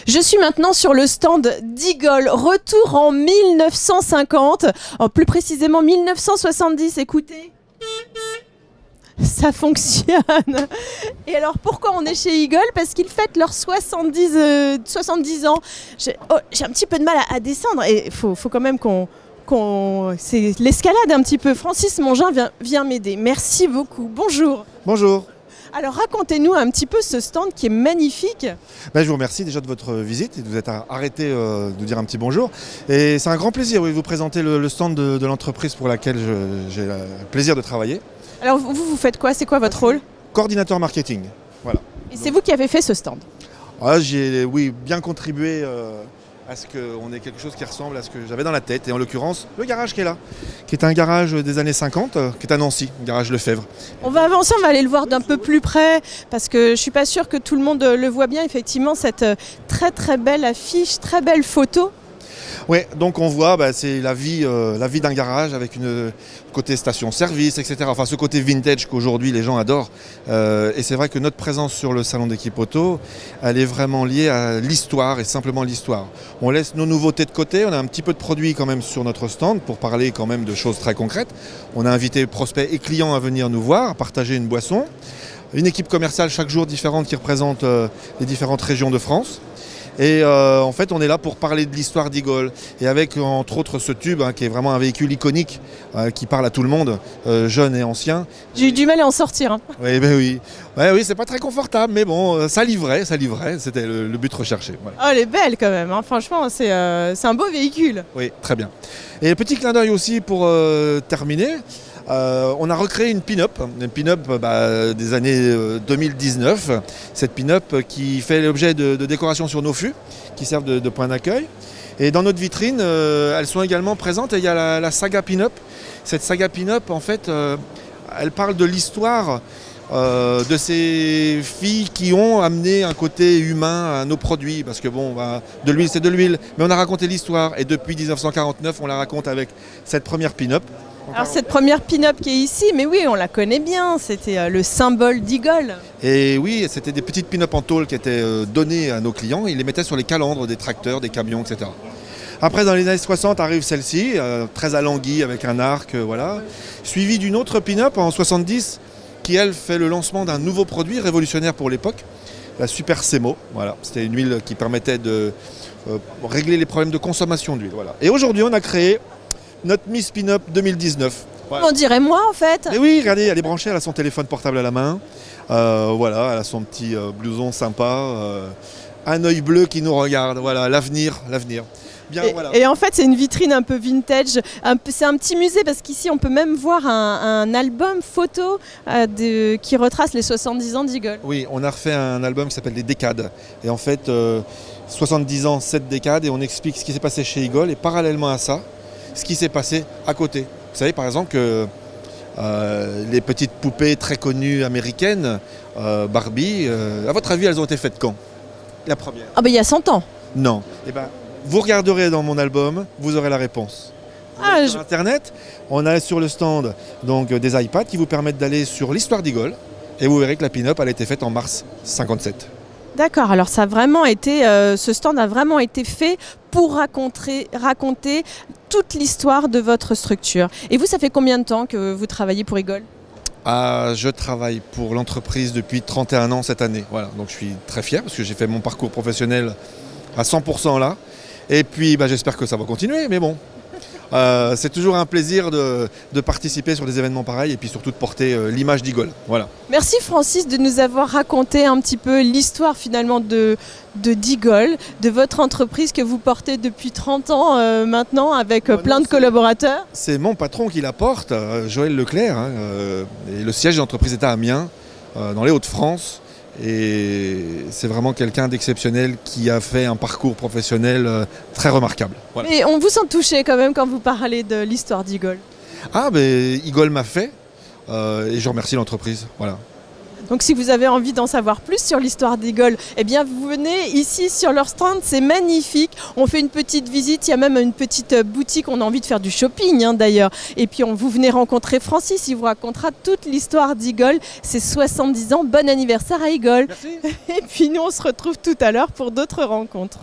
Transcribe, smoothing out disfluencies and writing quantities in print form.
Je suis maintenant sur le stand d'Igol, retour en 1950, plus précisément 1970, écoutez. Ça fonctionne. Et alors pourquoi on est chez Igol? Parce qu'ils fêtent leurs 70 ans. J'ai un petit peu de mal à descendre et il faut quand même c'est l'escalade un petit peu. Francis Mongin vient m'aider. Merci beaucoup. Bonjour. Bonjour. Alors racontez-nous un petit peu ce stand qui est magnifique. Je vous remercie déjà de votre visite et de vous être arrêté de dire un petit bonjour. Et c'est un grand plaisir de vous présenter le stand de l'entreprise pour laquelle j'ai le plaisir de travailler. Alors vous faites quoi? C'est quoi votre rôle? Coordinateur marketing. Voilà. Et c'est vous qui avez fait ce stand? J'ai bien contribué à ce qu'on ait quelque chose qui ressemble à ce que j'avais dans la tête. Et en l'occurrence, le garage qui est là, qui est un garage des années 50, qui est à Nancy, un garage Lefebvre. On va avancer, on va aller le voir d'un peu plus près, parce que je ne suis pas sûre que tout le monde le voit bien, effectivement, cette très très belle affiche, très belle photo. Oui, donc on voit, c'est la vie d'un garage avec une côté station-service, etc. Enfin, ce côté vintage qu'aujourd'hui les gens adorent. Et c'est vrai que notre présence sur le salon d'équipe auto, elle est vraiment liée à l'histoire et simplement l'histoire. On laisse nos nouveautés de côté, on a un petit peu de produits quand même sur notre stand pour parler quand même de choses très concrètes. On a invité prospects et clients à venir nous voir, à partager une boisson. Une équipe commerciale chaque jour différente qui représente les différentes régions de France. Et en fait, on est là pour parler de l'histoire d'Igol. Et avec, entre autres, ce tube qui est vraiment un véhicule iconique qui parle à tout le monde, jeune et ancien. J'ai eu du mal à en sortir. Hein. Oui, oui. Ouais, oui, c'est pas très confortable, mais bon, ça livrait. C'était le but recherché. Voilà. Oh, elle est belle quand même. Hein. Franchement, c'est un beau véhicule. Oui, très bien. Et petit clin d'œil aussi pour terminer. On a recréé une pin-up des années 2019. Cette pin-up qui fait l'objet de décorations sur nos fûts, qui servent de point d'accueil. Et dans notre vitrine, elles sont également présentes. Et il y a la saga pin-up. Cette saga pin-up, en fait, elle parle de l'histoire de ces filles qui ont amené un côté humain à nos produits. Parce que de l'huile, c'est de l'huile. Mais on a raconté l'histoire. Et depuis 1949, on la raconte avec cette première pin-up. Alors cette première pin-up qui est ici, mais oui, on la connaît bien, c'était le symbole d'Igol. Et oui, c'était des petites pin-up en tôle qui étaient données à nos clients, ils les mettaient sur les calandres des tracteurs, des camions, etc. Après, dans les années 60, arrive celle-ci, très alanguie avec un arc, voilà. Suivie d'une autre pin-up en 70, qui elle fait le lancement d'un nouveau produit révolutionnaire pour l'époque, la Super Semo. Voilà. C'était une huile qui permettait de régler les problèmes de consommation d'huile. Voilà. Et aujourd'hui, on a créé notre Miss Pin-Up 2019. Voilà. On dirait moi en fait. Et oui, regardez, elle est branchée, elle a son téléphone portable à la main. Voilà, elle a son petit blouson sympa. Un œil bleu qui nous regarde. Voilà, l'avenir. Bien, voilà. Et en fait, c'est une vitrine un peu vintage. C'est un petit musée parce qu'ici, on peut même voir un album photo qui retrace les 70 ans d'Igol. Oui, on a refait un album qui s'appelle Les Décades. Et en fait, 70 ans, 7 décades. Et on explique ce qui s'est passé chez Igol. Et parallèlement à ça, ce qui s'est passé à côté. Vous savez par exemple que les petites poupées très connues américaines, Barbie, à votre avis elles ont été faites quand? La première? Ah ben il y a 100 ans. Non. Eh ben, vous regarderez dans mon album, vous aurez la réponse. Sur Internet, on a sur le stand donc, des iPads qui vous permettent d'aller sur l'histoire d'Igol et vous verrez que la pin-up elle a été faite en mars 57. D'accord, alors ça a vraiment été, ce stand a vraiment été fait pour raconter toute l'histoire de votre structure. Et vous, ça fait combien de temps que vous travaillez pour Igol? Je travaille pour l'entreprise depuis 31 ans cette année. Voilà, donc je suis très fier parce que j'ai fait mon parcours professionnel à 100% là. Et puis j'espère que ça va continuer, mais bon. C'est toujours un plaisir de participer sur des événements pareils et puis surtout de porter l'image d'Igol. Voilà. Merci Francis de nous avoir raconté un petit peu l'histoire finalement d'Igol, de votre entreprise que vous portez depuis 30 ans maintenant avec plein de collaborateurs. C'est mon patron qui la porte, Joël Leclerc, et le siège de l'entreprise est à Amiens, dans les Hauts-de-France. Et c'est vraiment quelqu'un d'exceptionnel qui a fait un parcours professionnel très remarquable. Voilà. Et on vous sent touché quand même quand vous parlez de l'histoire d'Igol. Igol m'a fait et je remercie l'entreprise. Voilà. Donc si vous avez envie d'en savoir plus sur l'histoire d'Eagle, eh bien vous venez ici sur leur stand, c'est magnifique. On fait une petite visite, il y a même une petite boutique, on a envie de faire du shopping d'ailleurs. Et puis vous venez rencontrer Francis, il vous racontera toute l'histoire d'Eagle, c'est 70 ans, bon anniversaire à Eagle. Merci. Et puis nous on se retrouve tout à l'heure pour d'autres rencontres.